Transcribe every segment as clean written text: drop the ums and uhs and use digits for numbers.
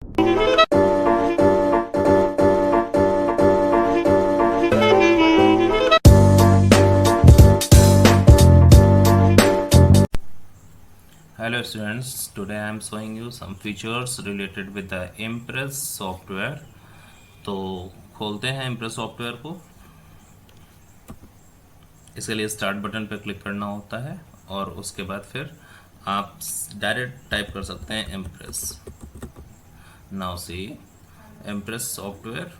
Hello students, today I am showing you some features related with the Impress software. तो खोलते हैं Impress software को। इसके लिए स्टार्ट बटन पर क्लिक करना होता है और उसके बाद फिर आप डायरेक्ट टाइप कर सकते हैं Impress। Now see Impress software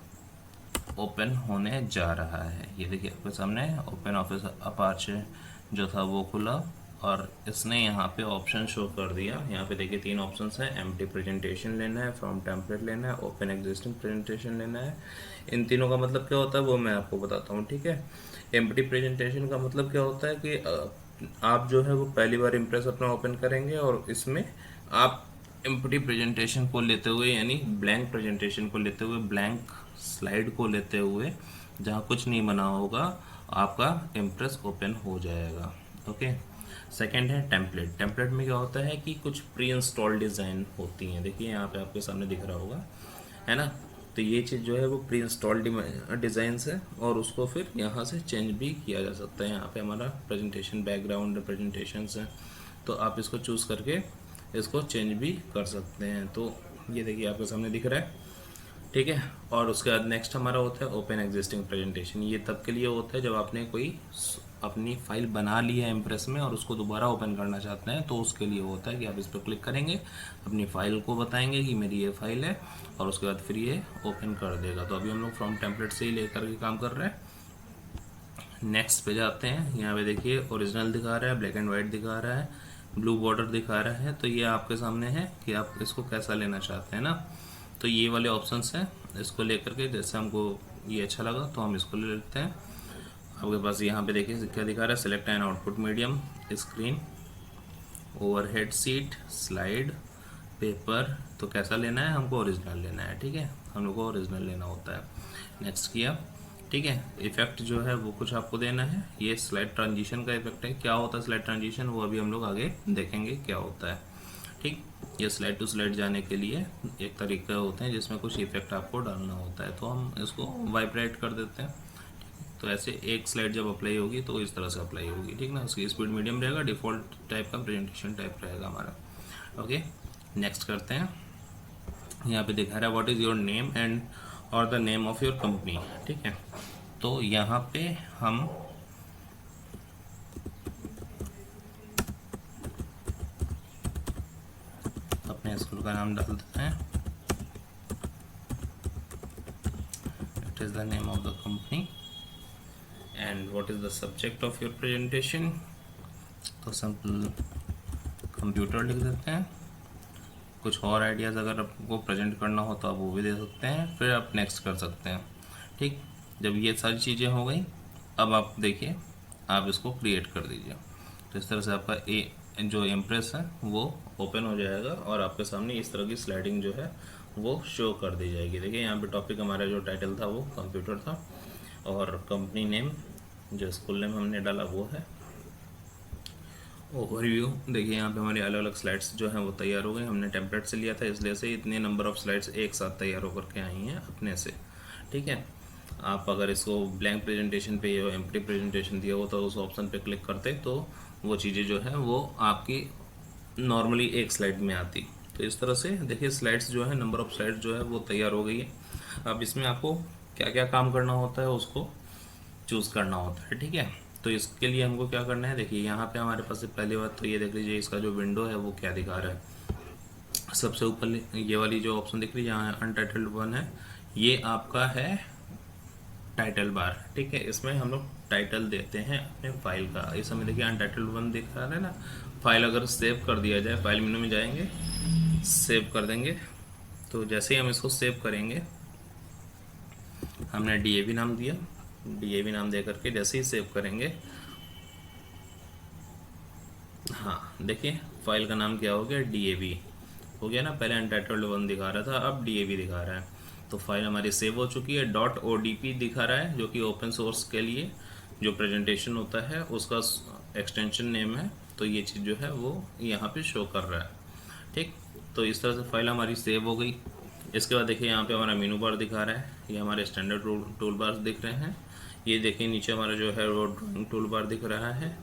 open होने जा रहा है। ये देखिए आपके सामने ओपन ऑफिस अपाचे जो था वो खुला और इसने यहाँ पे ऑप्शन शो कर दिया। यहाँ पे देखिए 3 ऑप्शंस हैं, एम्प्टी प्रेजेंटेशन लेना है, फ्रॉम टेम्पलेट लेना है, ओपन एग्जिस्टिंग प्रेजेंटेशन लेना है। इन तीनों का मतलब क्या होता है वो मैं आपको बताता हूँ, ठीक है। एम्प्टी प्रेजेंटेशन का मतलब क्या होता है कि आप जो है वो पहली बार इम्प्रेस अपना ओपन करेंगे और इसमें आप एम्प्टी प्रेजेंटेशन को लेते हुए यानी ब्लैंक प्रेजेंटेशन को लेते हुए, ब्लैंक स्लाइड को लेते हुए, जहाँ कुछ नहीं बना होगा आपका इम्प्रेस ओपन हो जाएगा। ओके। सेकंड है टेम्पलेट। टेम्पलेट में क्या होता है कि कुछ प्री इंस्टॉल डिज़ाइन होती हैं। देखिए यहाँ पे आपके सामने दिख रहा होगा, है ना। तो ये चीज़ जो है वो प्री इंस्टॉल डिज़ाइंस है और उसको फिर यहाँ से चेंज भी किया जा सकता है। यहाँ पे हमारा प्रेजेंटेशन बैकग्राउंड प्रेजेंटेशंस हैं, तो आप इसको चूज़ करके इसको चेंज भी कर सकते हैं। तो ये देखिए आपके सामने दिख रहा है, ठीक है। और उसके बाद नेक्स्ट हमारा होता है ओपन एग्जिस्टिंग प्रेजेंटेशन। ये तब के लिए होता है जब आपने कोई अपनी फाइल बना ली है इम्प्रेस में और उसको दोबारा ओपन करना चाहते हैं, तो उसके लिए होता है कि आप इस पर क्लिक करेंगे, अपनी फाइल को बताएंगे कि मेरी ये फाइल है और उसके बाद फिर ये ओपन कर देगा। तो अभी हम लोग फ्रॉम टेम्पलेट से ही लेकर के काम कर रहे हैं। नेक्स्ट पे जाते हैं। यहाँ पे देखिए ओरिजिनल दिखा रहा है, ब्लैक एंड वाइट दिखा रहा है, ब्लू बॉर्डर दिखा रहा है। तो ये आपके सामने है कि आप इसको कैसा लेना चाहते हैं ना। तो ये वाले ऑप्शंस हैं, इसको लेकर के जैसे हमको ये अच्छा लगा तो हम इसको ले लेते हैं। आपके पास यहाँ पे देखिए क्या दिखा रहा है, select an output medium, screen, overhead seat, slide, paper. तो कैसा लेना है हमको, ओरिजिनल लेना है, ठीक है। हम लोग को ओरिजिनल लेना होता है। नेक्स्ट किया, ठीक है। इफेक्ट जो है वो कुछ आपको देना है। ये स्लाइड ट्रांजिशन का इफेक्ट है। क्या होता है स्लाइड ट्रांजिशन, वो अभी हम लोग आगे देखेंगे क्या होता है, ठीक। ये स्लाइड टू स्लाइड जाने के लिए एक तरीका होते हैं जिसमें कुछ इफेक्ट आपको डालना होता है। तो हम इसको वाइब्रेट कर देते हैं। तो ऐसे एक स्लाइड जब अप्लाई होगी तो इस तरह से अप्लाई होगी, ठीक ना। उसकी स्पीड मीडियम रहेगा, डिफ़ॉल्ट टाइप का प्रेजेंटेशन टाइप रहेगा हमारा। ओके, नेक्स्ट करते हैं। यहाँ पे दिखा रहा है what is your name and और the name of your company, ठीक है। तो यहाँ पे हम अपने स्कूल का नाम डाल देते हैं। It is the name of the company and what is the subject of your presentation. तो सिंपल कंप्यूटर लिख देते हैं। कुछ और आइडियाज़ अगर आपको प्रेजेंट करना हो तो आप वो भी दे सकते हैं, फिर आप नेक्स्ट कर सकते हैं, ठीक। जब ये सारी चीज़ें हो गई, अब आप देखिए आप इसको क्रिएट कर दीजिए। तो इस तरह से आपका जो इम्प्रेस है वो ओपन हो जाएगा और आपके सामने इस तरह की स्लाइडिंग जो है वो शो कर दी जाएगी। देखिए यहाँ पे टॉपिक हमारा जो टाइटल था वो कंप्यूटर था और कंपनी नेम जो स्कूल नेम हमने डाला वो है। ओवरव्यू देखिए यहाँ पे हमारी अलग अलग स्लाइड्स जो हैं वो तैयार हो गई। हमने टेम्पलेट से लिया था इसलिए से इतने नंबर ऑफ स्लाइड्स एक साथ तैयार होकर के आई हैं अपने से, ठीक है। आप अगर इसको ब्लैंक प्रेजेंटेशन पे या एम्प्टी प्रेजेंटेशन दिया हो तो उस ऑप्शन पे क्लिक करते तो वो चीज़ें जो है वो आपकी नॉर्मली एक स्लाइड में आती। तो इस तरह से देखिए स्लाइड्स जो है, नंबर ऑफ स्लाइड्स जो है वो तैयार हो गई है। अब इसमें आपको क्या क्या काम करना होता है उसको चूज़ करना होता है, ठीक है। तो इसके लिए हमको क्या करना है, देखिए यहाँ पे हमारे पास से पहली बात तो ये देख लीजिए इसका जो विंडो है वो क्या दिखा रहा है। सबसे ऊपर ये वाली जो ऑप्शन दिख रही है यहाँ अनटाइटल्ड 1 है, ये आपका है टाइटल बार, ठीक है। इसमें हम लोग टाइटल देते हैं अपने फाइल का। इस समय देखिए अनटाइटल्ड 1 दिख रहा है ना। फाइल अगर सेव कर दिया जाए, फाइल मेनू में जाएंगे, सेव कर देंगे। तो जैसे ही हम इसको सेव करेंगे, हमने DAV नाम दिया, DAV नाम दे करके जैसे ही सेव करेंगे, हाँ देखिए फाइल का नाम क्या हो गया, DAV हो गया ना। पहले अनटाइटल्ड 1 दिखा रहा था, अब DAV दिखा रहा है। तो फाइल हमारी सेव हो चुकी है। .odp दिखा रहा है जो कि ओपन सोर्स के लिए जो प्रेजेंटेशन होता है उसका एक्सटेंशन नेम है। तो ये चीज़ जो है वो यहाँ पे शो कर रहा है, ठीक। तो इस तरह से फाइल हमारी सेव हो गई। इसके बाद देखिए यहाँ पे हमारा मेनू बार दिखा रहा है, ये हमारे स्टैंडर्ड टूल बार दिख रहे हैं। ये देखिए नीचे हमारा जो है वो ड्राइंग टूल बार दिख रहा है।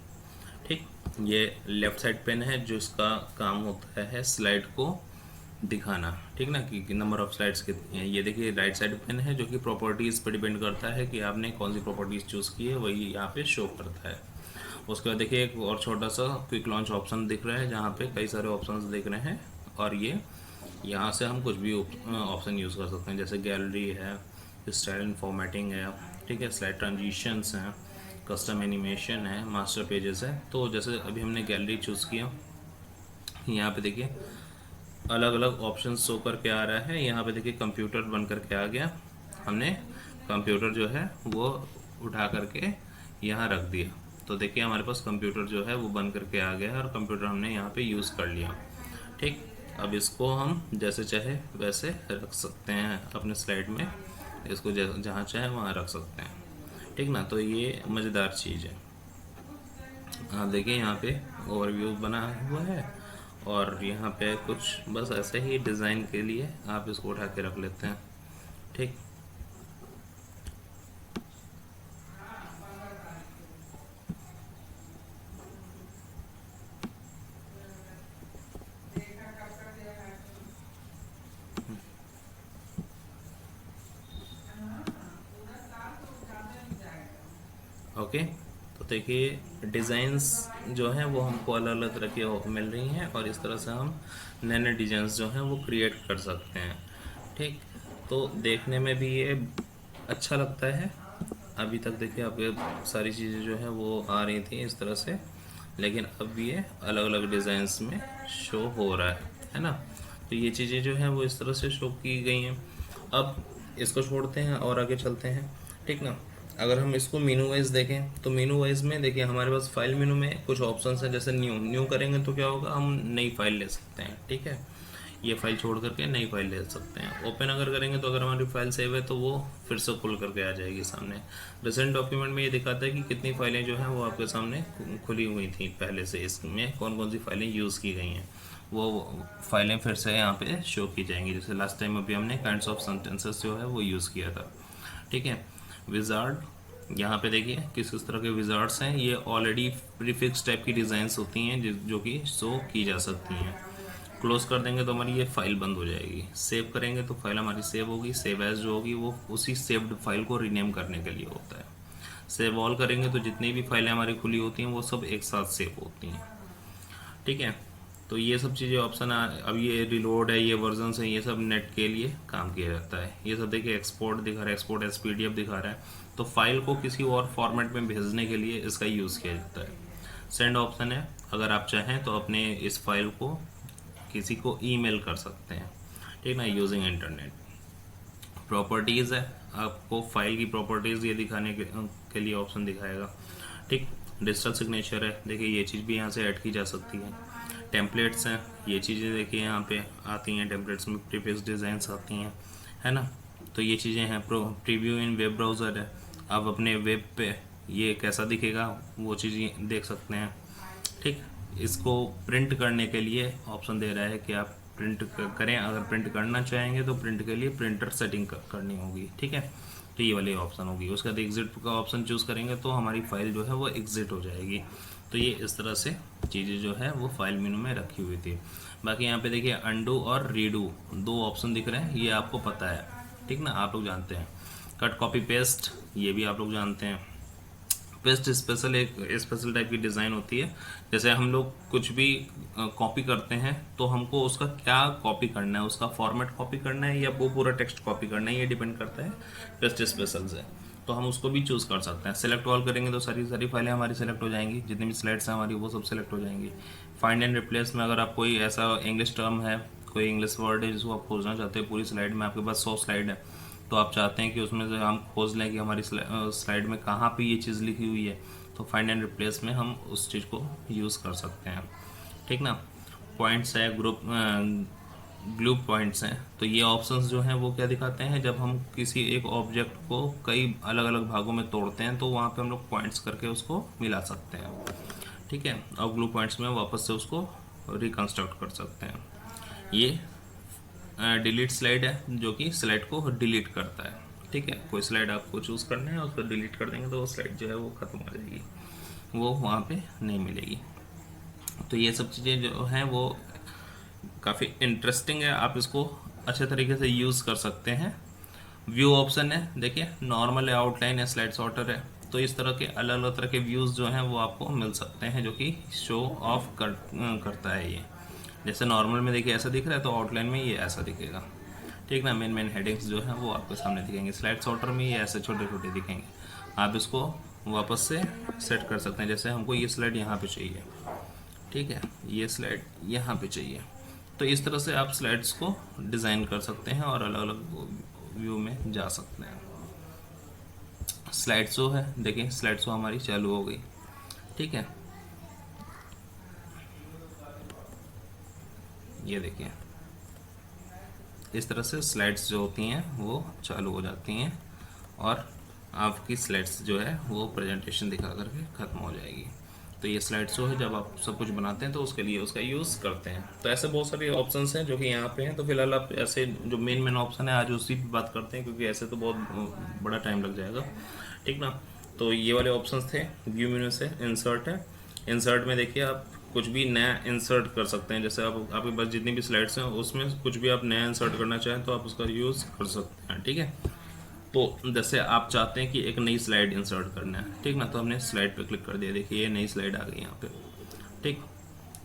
ठीक, ये लेफ़्ट साइड पेन है जो इसका काम होता है स्लाइड को दिखाना, ठीक ना, कि नंबर ऑफ स्लाइड्स कितनी है। ये देखिए राइट साइड पेन है जो कि प्रॉपर्टीज़ पर डिपेंड करता है कि आपने कौन सी प्रॉपर्टीज़ चूज़ की है, वही यहाँ पे शो करता है। उसके बाद देखिए एक और छोटा सा क्विक लॉन्च ऑप्शन दिख रहा है जहाँ पे कई सारे ऑप्शंस दिख रहे हैं, और ये यहाँ से हम कुछ भी ऑप्शन यूज़ कर सकते हैं, जैसे गैलरी है, स्टाइल एंड फॉर्मेटिंग है, ठीक है, स्लाइड ट्रांजिशंस हैं, कस्टम एनिमेशन है, मास्टर पेजेस है। तो जैसे अभी हमने गैलरी चूज़ किया, यहाँ पे देखिए अलग अलग ऑप्शन शो करके आ रहा है। यहाँ पे देखिए कंप्यूटर बन करके आ गया, हमने कंप्यूटर जो है वो उठा करके यहाँ रख दिया। तो देखिए हमारे पास कंप्यूटर जो है वो बन करके आ गया है और कंप्यूटर हमने यहाँ पे यूज़ कर लिया। ठीक, अब इसको हम जैसे चाहे वैसे रख सकते हैं अपने स्लाइड में, इसको जहाँ चाहे वहाँ रख सकते हैं, ठीक ना। तो ये मज़ेदार चीज़ है। आप देखिए यहाँ पे ओवरव्यू बना हुआ है, और यहाँ पे कुछ बस ऐसे ही डिज़ाइन के लिए आप इसको उठा के रख लेते हैं। ठीक, ओके। तो देखिए डिज़ाइंस जो हैं वो हमको अलग अलग तरह की मिल रही हैं, और इस तरह से हम नए नए डिज़ाइंस जो हैं वो क्रिएट कर सकते हैं। ठीक, तो देखने में भी ये अच्छा लगता है। अभी तक देखिए आपके सारी चीज़ें जो है वो आ रही थी इस तरह से, लेकिन अब ये अलग अलग डिज़ाइंस में शो हो रहा है ना। तो ये चीज़ें जो हैं वो इस तरह से शो की गई हैं। अब इसको छोड़ते हैं और आगे चलते हैं, ठीक ना। अगर हम इसको मेनू वाइज देखें तो मेनू वाइज में देखिए हमारे पास फाइल मेनू में कुछ ऑप्शंस हैं, जैसे न्यू न्यू करेंगे तो क्या होगा, हम नई फाइल ले सकते हैं, ठीक है। ये फाइल छोड़ करके नई फाइल ले सकते हैं। ओपन अगर करेंगे तो अगर हमारी फाइल सेव है तो वो फिर से खुल करके आ जाएगी सामने। रिसेंट डॉक्यूमेंट में ये दिखाता है कि कितनी फाइलें जो हैं वो आपके सामने खुली हुई थी पहले से, इसमें कौन कौन सी फाइलें यूज़ की गई हैं, वो फाइलें फिर से यहाँ पे शो की जाएंगी। जैसे लास्ट टाइम अभी हमने काइंड्स ऑफ सेंटेंसेस जो है वो यूज़ किया था, ठीक है। विजार्ड, यहाँ पे देखिए किस किस तरह के विजार्ड्स हैं। ये ऑलरेडी प्रीफिक्स टाइप की डिज़ाइंस होती हैं जो कि शो की जा सकती हैं। क्लोज कर देंगे तो हमारी ये फाइल बंद हो जाएगी। सेव करेंगे तो फाइल हमारी सेव होगी। सेव एज जो होगी वो उसी सेव्ड फाइल को रीनेम करने के लिए होता है। सेव ऑल करेंगे तो जितनी भी फाइलें हमारी खुली होती हैं वो सब एक साथ सेव होती हैं, ठीक है। तो ये सब चीज़ें ऑप्शन अब ये रिलोड है, ये वर्जन है, ये सब नेट के लिए काम किया जाता है। ये सब देखिए एक्सपोर्ट दिखा रहा है, एक्सपोर्ट एज पीडीएफ दिखा रहा है। तो फाइल को किसी और फॉर्मेट में भेजने के लिए इसका यूज़ किया जाता है। सेंड ऑप्शन है, अगर आप चाहें तो अपने इस फाइल को किसी को ईमेल कर सकते हैं, ठीक ना, यूजिंग इंटरनेट। प्रॉपर्टीज़ है, आपको फाइल की प्रॉपर्टीज़ ये दिखाने के लिए ऑप्शन दिखाएगा, ठीक। डिजिटल सिग्नेचर है, देखिए ये चीज़ भी यहाँ से ऐड की जा सकती है। टेम्पलेट्स हैं, ये चीज़ें देखिए यहाँ पे आती हैं, टेम्पलेट्स में प्रीफिक्स डिज़ाइंस आती हैं, है ना। तो ये चीज़ें हैं। प्रीव्यू इन वेब ब्राउज़र है, आप अपने वेब पे ये कैसा दिखेगा वो चीज़ें देख सकते हैं, ठीक। इसको प्रिंट करने के लिए ऑप्शन दे रहा है कि आप प्रिंट करें। अगर प्रिंट करना चाहेंगे तो प्रिंट के लिए प्रिंटर सेटिंग करनी होगी, ठीक है। तो ये वाली ऑप्शन होगी। उसके बाद एग्जिट का ऑप्शन चूज़ करेंगे तो हमारी फाइल जो है वो एग्जिट हो जाएगी। तो ये इस तरह से चीज़ें जो है वो फाइल मेनू में रखी हुई थी। बाकी यहाँ पे देखिए अंडू और रीडू दो ऑप्शन दिख रहे हैं, ये आपको पता है, ठीक ना, आप लोग जानते हैं। कट कॉपी पेस्ट, ये भी आप लोग जानते हैं। पेस्ट स्पेशल एक स्पेशल टाइप की डिज़ाइन होती है। जैसे हम लोग कुछ भी कॉपी करते हैं तो हमको उसका क्या कॉपी करना है, उसका फॉर्मेट कॉपी करना है या वो पूरा टेक्स्ट कॉपी करना है, ये डिपेंड करता है पेस्ट स्पेशल से। तो हम उसको भी चूज़ कर सकते हैं। सेलेक्ट ऑल करेंगे तो सारी सारी फाइलें हमारी सेलेक्ट हो जाएंगी, जितनी भी स्लाइड्स हैं हमारी वो सब सेलेक्ट हो जाएंगी। फाइंड एंड रिप्लेस में अगर आप कोई ऐसा इंग्लिश टर्म है, कोई इंग्लिश वर्ड है जिसको आप खोजना चाहते हैं पूरी स्लाइड में, आपके पास 100 स्लाइड है तो आप चाहते हैं कि उसमें से हम खोज लें कि हमारी स्लाइड में कहाँ पे ये चीज़ लिखी हुई है, तो फाइंड एंड रिप्लेस में हम उस चीज़ को यूज़ कर सकते हैं, ठीक ना। पॉइंट्स है, ग्रुप पॉइंट्स हैं। तो ये ऑप्शंस जो हैं वो क्या दिखाते हैं, जब हम किसी एक ऑब्जेक्ट को कई अलग अलग भागों में तोड़ते हैं तो वहाँ पे हम लोग पॉइंट्स करके उसको मिला सकते हैं, ठीक है। और ग्रुप पॉइंट्स में वापस से उसको रिकन्स्ट्रक्ट कर सकते हैं। ये डिलीट स्लाइड है जो कि स्लाइड को डिलीट करता है। ठीक है, कोई स्लाइड आपको चूज़ करना है, उसको डिलीट कर देंगे तो वो स्लाइड जो है वो ख़त्म हो जाएगी, वो वहाँ पे नहीं मिलेगी। तो ये सब चीज़ें जो हैं वो काफ़ी इंटरेस्टिंग है, आप इसको अच्छे तरीके से यूज़ कर सकते हैं। व्यू ऑप्शन है, देखिए नॉर्मल है, आउटलाइन है, स्लाइड सॉर्टर है, तो इस तरह के अलग अलग तरह के व्यूज़ जो हैं वो आपको मिल सकते हैं, जो कि शो ऑफ करता है ये। जैसे नॉर्मल में देखिए ऐसा दिख रहा है, तो आउटलाइन में ये ऐसा दिखेगा। ठीक ना, मेन मेन हेडिंग्स जो हैं वो आपके सामने दिखेंगे। स्लाइड सॉर्टर में ये ऐसे छोटे छोटे दिखेंगे। आप इसको वापस से सेट कर सकते हैं। जैसे हमको ये स्लाइड यहाँ पे चाहिए, ठीक है, ये स्लाइड यहाँ पे चाहिए, तो इस तरह से आप स्लाइड्स को डिज़ाइन कर सकते हैं और अलग अलग व्यू में जा सकते हैं। स्लाइड शो है, देखिए स्लाइड शो हमारी चालू हो गई। ठीक है, ये देखिए इस तरह से स्लाइड्स जो होती हैं वो चालू हो जाती हैं और आपकी स्लाइड्स जो है वो प्रेजेंटेशन दिखा करके ख़त्म हो जाएगी। तो ये स्लाइड शो है, जब आप सब कुछ बनाते हैं तो उसके लिए उसका यूज़ करते हैं। तो ऐसे बहुत सारे ऑप्शंस हैं जो कि यहाँ पे हैं। तो फिलहाल आप ऐसे जो मेन मेन ऑप्शन है आज उसी पे बात करते हैं, क्योंकि ऐसे तो बहुत बड़ा टाइम लग जाएगा। ठीक ना, तो ये वाले ऑप्शंस थे। व्यू मेन्यू से इंसर्ट है, इंसर्ट में देखिए आप कुछ भी नया इंसर्ट कर सकते हैं। जैसे आप आपके पास जितनी भी स्लाइड्स हैं उसमें कुछ भी आप नया इंसर्ट करना चाहें तो आप उसका यूज़ कर सकते हैं। ठीक है, तो जैसे आप चाहते हैं कि एक नई स्लाइड इंसर्ट करना है, ठीक ना, तो हमने स्लाइड पे क्लिक कर दिया, देखिए ये नई स्लाइड आ गई यहाँ पे। ठीक,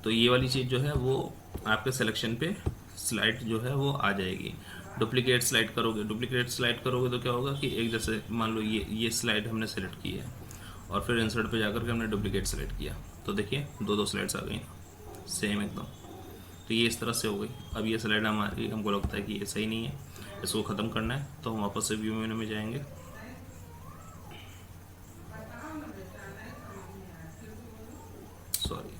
तो ये वाली चीज़ जो है वो आपके सिलेक्शन पे स्लाइड जो है वो आ जाएगी। डुप्लीकेट स्लाइड करोगे, तो क्या होगा कि एक जैसे मान लो ये स्लाइड हमने सेलेक्ट की है और फिर इंसर्ट पे जाकर के हमने डुप्लीकेट सेलेक्ट किया, तो देखिए दो दो स्लाइड्स आ गई सेम एकदम। तो ये इस तरह से हो गई। अब ये स्लाइड हमारी हमको लगता है कि ये सही नहीं है, इसको ख़त्म करना है, तो हम वापस से व्यू मेन्यू में जाएंगे। सॉरी,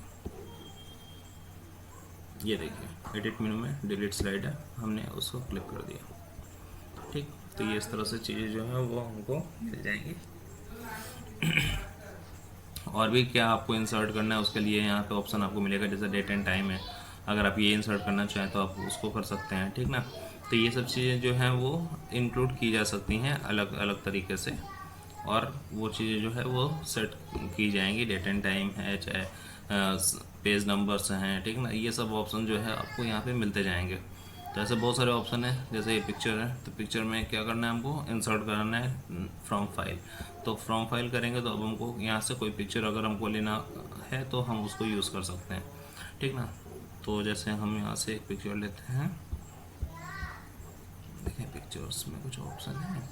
ये देखिए एडिट मेन्यू में डिलीट स्लाइड है, हमने उसको क्लिक कर दिया। ठीक, तो ये इस तरह से चीज़ें जो है वो हमको मिल जाएंगी। और भी क्या आपको इंसर्ट करना है उसके लिए यहाँ पे ऑप्शन आपको मिलेगा, जैसे डेट एंड टाइम है, अगर आप ये इंसर्ट करना चाहें तो आप उसको कर सकते हैं। ठीक ना, तो ये सब चीज़ें जो हैं वो इंक्लूड की जा सकती हैं अलग अलग तरीके से, और वो चीज़ें जो है वो सेट की जाएंगी। डेट एंड टाइम है, चाहे पेज नंबर्स हैं, ठीक ना, ये सब ऑप्शन जो है आपको यहाँ पे मिलते जाएंगे। तो ऐसे बहुत सारे ऑप्शन है। जैसे ये पिक्चर है, तो पिक्चर में क्या करना है, हमको इंसर्ट करना है फ्रॉम फाइल। तो फ्रॉम फाइल करेंगे तो अब हमको यहाँ से कोई पिक्चर अगर हमको लेना है तो हम उसको यूज़ कर सकते हैं। ठीक ना, तो जैसे हम यहाँ से एक पिक्चर लेते हैं, देखें पिक्चर्स में कुछ ऑप्शन है।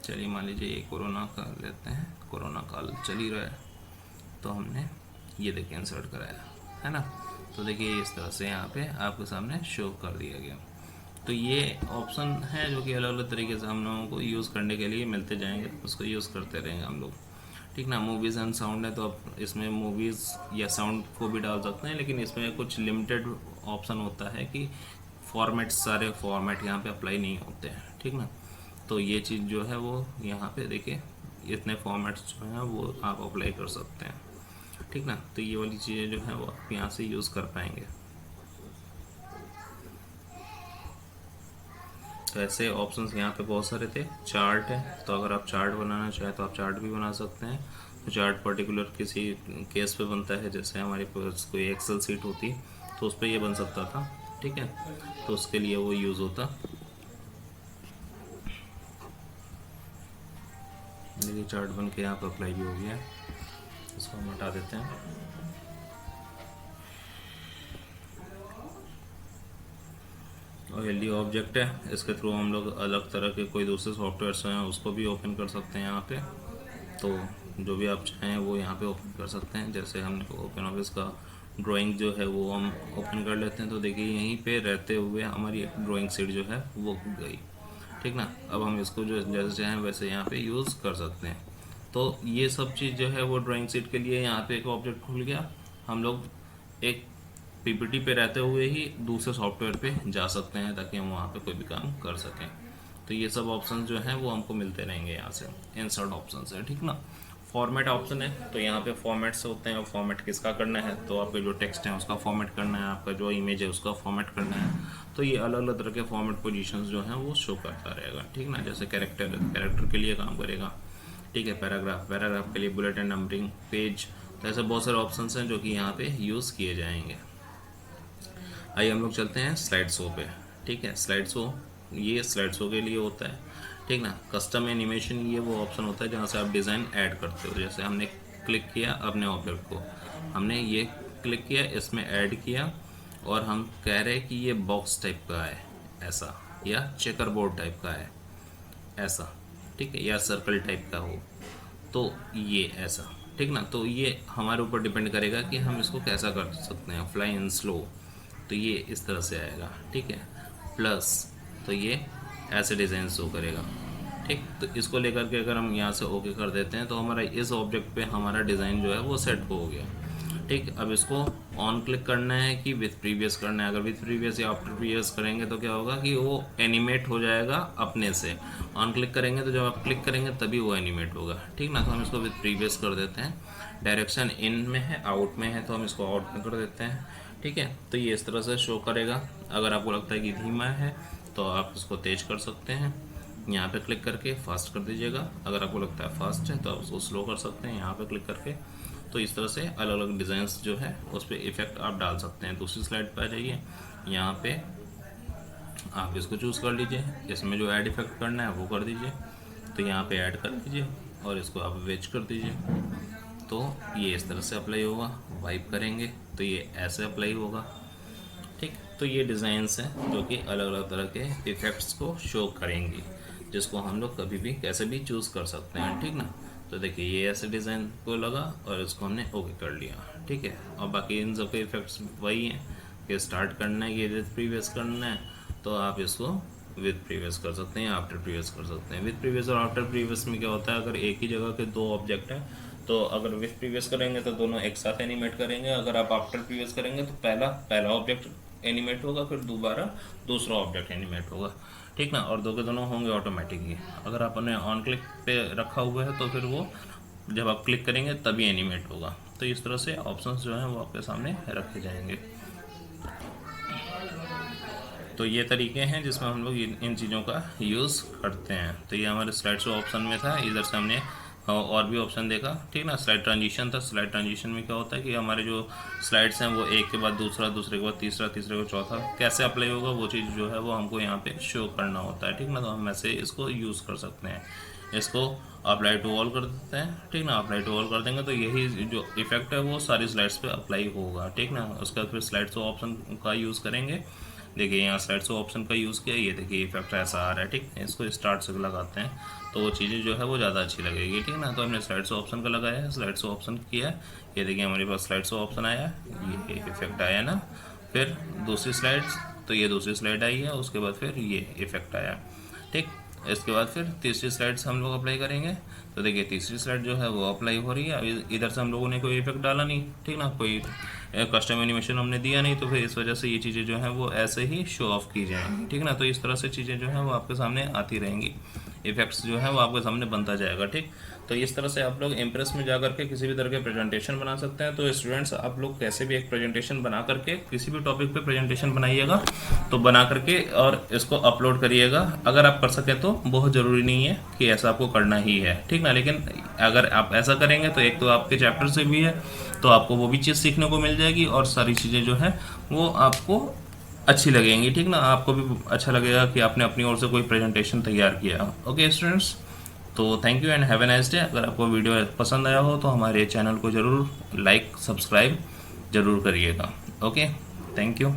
चलिए मान लीजिए ये कोरोना का लेते हैं, कोरोना काल चल ही रहा है, तो हमने ये देखिए इंसर्ट कराया है ना। तो देखिए इस तरह से यहाँ पे आपके सामने शो कर दिया गया। तो ये ऑप्शन है जो कि अलग अलग तरीके से हम लोगों को यूज़ करने के लिए मिलते जाएंगे, उसको यूज़ करते रहेंगे हम लोग। ठीक ना, मूवीज़ एंड साउंड है, तो आप इसमें मूवीज़ या साउंड को भी डाल सकते हैं, लेकिन इसमें कुछ लिमिटेड ऑप्शन होता है कि फॉर्मेट, सारे फॉर्मेट यहाँ पे अप्लाई नहीं होते हैं। ठीक ना, तो ये चीज़ जो है वो यहाँ पे देखिए इतने फॉर्मेट्स जो हैं वो आप अप्लाई कर सकते हैं। ठीक ना, तो ये वाली चीज़ें जो हैं वो आप यहाँ से यूज़ कर पाएंगे। तो ऐसे ऑप्शंस यहाँ पे बहुत सारे थे। चार्ट है, तो अगर आप चार्ट बनाना चाहें तो आप चार्ट भी बना सकते हैं। तो चार्ट पर्टिकुलर किसी केस पे बनता है, जैसे हमारे पास कोई एक्सेल सीट होती तो उस पर ये बन सकता था। ठीक है, तो उसके लिए वो यूज़ होता। देखिए चार्ट बन के यहाँ पर अप्लाई भी हो गया है, इसको हम हटा देते हैं। और एलडी ऑब्जेक्ट है, इसके थ्रू हम लोग अलग तरह के कोई दूसरे सॉफ्टवेयर्स हैं उसको भी ओपन कर सकते हैं यहाँ पे। तो जो भी आप चाहें वो यहाँ पे ओपन कर सकते हैं। जैसे हमने ओपन ऑफिस का ड्राइंग जो है वो हम ओपन कर लेते हैं, तो देखिए यहीं पे रहते हुए हमारी एक ड्राइंग शीट जो है वो गई। ठीक ना, अब हम इसको जो जैसे चाहें वैसे यहाँ पे यूज़ कर सकते हैं। तो ये सब चीज़ जो है वो ड्राइंग शीट के लिए यहाँ पे एक ऑब्जेक्ट खुल गया। हम लोग एक पीपीटी पे रहते हुए ही दूसरे सॉफ्टवेयर पे जा सकते हैं ताकि हम वहाँ पे कोई भी काम कर सकें। तो ये सब ऑप्शन जो हैं वो हमको मिलते रहेंगे यहाँ से। इंसर्ट ऑप्शन से, ठीक ना। फॉर्मेट ऑप्शन है, तो यहाँ पे फॉर्मेट्स होते हैं। फॉर्मेट किसका करना है, तो आपके जो टेक्स्ट है उसका फॉर्मेट करना है, आपका जो इमेज है उसका फॉर्मेट करना है, तो ये अलग अलग तरह के फॉर्मेट पोजीशंस जो हैं वो शो करता रहेगा, ठीक ना। जैसे कैरेक्टर के लिए काम करेगा, ठीक है। पैराग्राफ के लिए बुलेट एंड नंबरिंग, पेज, तो ऐसे बहुत सारे ऑप्शंस हैं जो कि यहाँ पे यूज़ किए जाएंगे। आइए हम लोग चलते हैं स्लाइड शो पे, ठीक है। स्लाइड शो, ये स्लाइड शो के लिए होता है, ठीक ना। कस्टम एनिमेशन, ये वो ऑप्शन होता है जहाँ से आप डिज़ाइन ऐड करते हो। जैसे हमने क्लिक किया अपने ऑब्जेक्ट को, हमने ये क्लिक किया, इसमें ऐड किया, और हम कह रहे हैं कि ये बॉक्स टाइप का है ऐसा, या चेकर बोर्ड टाइप का है ऐसा, ठीक है, या सर्कल टाइप का हो तो ये ऐसा, ठीक ना। तो ये हमारे ऊपर डिपेंड करेगा कि हम इसको कैसा कर सकते हैं। फ्लाई इन स्लो, तो ये इस तरह से आएगा, ठीक है। प्लस, तो ये ऐसे डिज़ाइन शो करेगा, ठीक। तो इसको लेकर के अगर हम यहाँ से ओके कर देते हैं तो हमारा इस ऑब्जेक्ट पे हमारा डिज़ाइन जो है वो सेट हो गया, ठीक। अब इसको ऑन क्लिक करना है कि विथ प्रीवियस करना है। अगर विथ प्रीवियस या आफ्टर प्रीवियस करेंगे तो क्या होगा कि वो एनिमेट हो जाएगा अपने से। ऑन क्लिक करेंगे तो जब आप क्लिक करेंगे तभी वो एनिमेट होगा, ठीक ना। तो हम इसको विथ प्रीवियस कर देते हैं। डायरेक्शन इन में है, आउट में है, तो हम इसको आउट में कर देते हैं, ठीक है। तो ये इस तरह से शो करेगा। अगर आपको लगता है कि धीमा है तो आप इसको तेज कर सकते हैं, यहाँ पे क्लिक करके फास्ट कर दीजिएगा। अगर आपको लगता है फास्ट है तो आप उसको स्लो कर सकते हैं यहाँ पे क्लिक करके। तो इस तरह से अलग अलग डिज़ाइंस जो है उस पर इफेक्ट आप डाल सकते हैं। दूसरी स्लाइड पर आ जाइए, यहाँ पे आप इसको चूज़ कर लीजिए, इसमें जो ऐड इफेक्ट करना है वो कर दीजिए। तो यहाँ पे ऐड कर दीजिए और इसको आप वेज कर दीजिए, तो ये इस तरह से अप्लाई होगा। वाइप करेंगे तो ये ऐसे अप्लाई होगा, ठीक। तो ये डिज़ाइंस हैं जो कि अलग अलग तरह के इफ़ेक्ट्स को शो करेंगी, जिसको हम लोग कभी भी कैसे भी चूज़ कर सकते हैं, ठीक ना। तो देखिए ये ऐसे डिज़ाइन को लगा और इसको हमने ओके कर लिया, ठीक है। और बाकी इन सब के इफ़ेक्ट्स वही हैं कि स्टार्ट करना है, ये विथ प्रीवियस करना है तो आप इसको विथ प्रीवियस कर सकते हैं, आफ्टर प्रीवियस कर सकते हैं। विथ प्रीवियस और आफ्टर प्रीवियस में क्या होता है, अगर एक ही जगह के दो ऑब्जेक्ट हैं तो अगर विथ प्रीवियस करेंगे तो दोनों एक साथ एनिमेट करेंगे। अगर आप आफ्टर प्रीवियस करेंगे तो पहला ऑब्जेक्ट एनिमेट होगा, फिर दोबारा दूसरा ऑब्जेक्ट एनिमेट होगा, ठीक ना। और दो के दोनों होंगे ऑटोमेटिकली। अगर आपने ऑन क्लिक पे रखा हुआ है तो फिर वो जब आप क्लिक करेंगे तभी एनिमेट होगा। तो इस तरह से ऑप्शंस जो हैं वो आपके सामने रखे जाएंगे। तो ये तरीके हैं जिसमें हम लोग इन चीज़ों का यूज़ करते हैं। तो ये हमारे स्लाइड शो ऑप्शन में था। इधर से हमने और भी ऑप्शन देखा, ठीक ना। स्लाइड ट्रांजिशन था। स्लाइड ट्रांजिशन में क्या होता है कि हमारे जो स्लाइड्स हैं वो एक के बाद दूसरा, दूसरे के बाद तीसरा, तीसरे के बाद चौथा कैसे अप्लाई होगा वो चीज़ जो है वो हमको यहाँ पे शो करना होता है, ठीक ना। तो हम ऐसे इसको यूज़ कर सकते हैं। इसको अप्लाई टू ऑल कर देते हैं, ठीक ना। अप्लाई टू ऑल कर देंगे तो यही जो इफेक्ट है वो सारी स्लाइड्स पे अप्लाई होगा, ठीक ना। उसके बाद फिर स्लाइड शो ऑप्शन का यूज़ करेंगे। देखिए यहाँ स्लाइड शो ऑप्शन का यूज़ किया, ये देखिए इफेक्ट ऐसा आ रहा है, ठीक है। इसको स्टार्ट से लगाते हैं तो वो चीज़ें जो है वो ज़्यादा अच्छी लगेगी, ठीक ना। तो हमने स्लाइड शो ऑप्शन का लगाया है, स्लाइड शो ऑप्शन किया, ये देखिए हमारे पास स्लाइड शो ऑप्शन आया, ये इफेक्ट आया ना। फिर दूसरी स्लाइड्स, तो ये दूसरी स्लाइड आई है, उसके बाद फिर ये इफेक्ट आया, ठीक। इसके बाद फिर तीसरी स्लाइड्स हम लोग अप्लाई करेंगे। तो देखिए तीसरी स्लाइड जो है वो अप्लाई हो रही है। अब इधर से हम लोगों ने कोई इफेक्ट डाला नहीं, ठीक ना, कोई कस्टम एनिमेशन हमने दिया नहीं, तो फिर इस वजह से ये चीज़ें जो हैं वो ऐसे ही शो ऑफ की जाएंगी, ठीक ना। तो इस तरह से चीज़ें जो हैं वो आपके सामने आती रहेंगी, इफेक्ट्स जो है वो आपके सामने बनता जाएगा, ठीक। तो इस तरह से आप लोग इम्प्रेस में जा करके किसी भी तरह के प्रेजेंटेशन बना सकते हैं। तो स्टूडेंट्स आप लोग कैसे भी एक प्रेजेंटेशन बना करके किसी भी टॉपिक पे प्रेजेंटेशन बनाइएगा, तो बना करके और इसको अपलोड करिएगा। अगर आप कर सकें तो, बहुत ज़रूरी नहीं है कि ऐसा आपको करना ही है, ठीक ना। लेकिन अगर आप ऐसा करेंगे तो एक तो आपके चैप्टर से भी है तो आपको वो भी चीज़ सीखने को मिल जाएगी और सारी चीज़ें जो है वो आपको अच्छी लगेंगी, ठीक ना। आपको भी अच्छा लगेगा कि आपने अपनी ओर से कोई प्रेजेंटेशन तैयार किया। ओके स्टूडेंट्स, तो thank you and have a nice day. अगर आपको वीडियो पसंद आया हो तो हमारे चैनल को ज़रूर लाइक सब्सक्राइब ज़रूर करिएगा। Okay, thank you.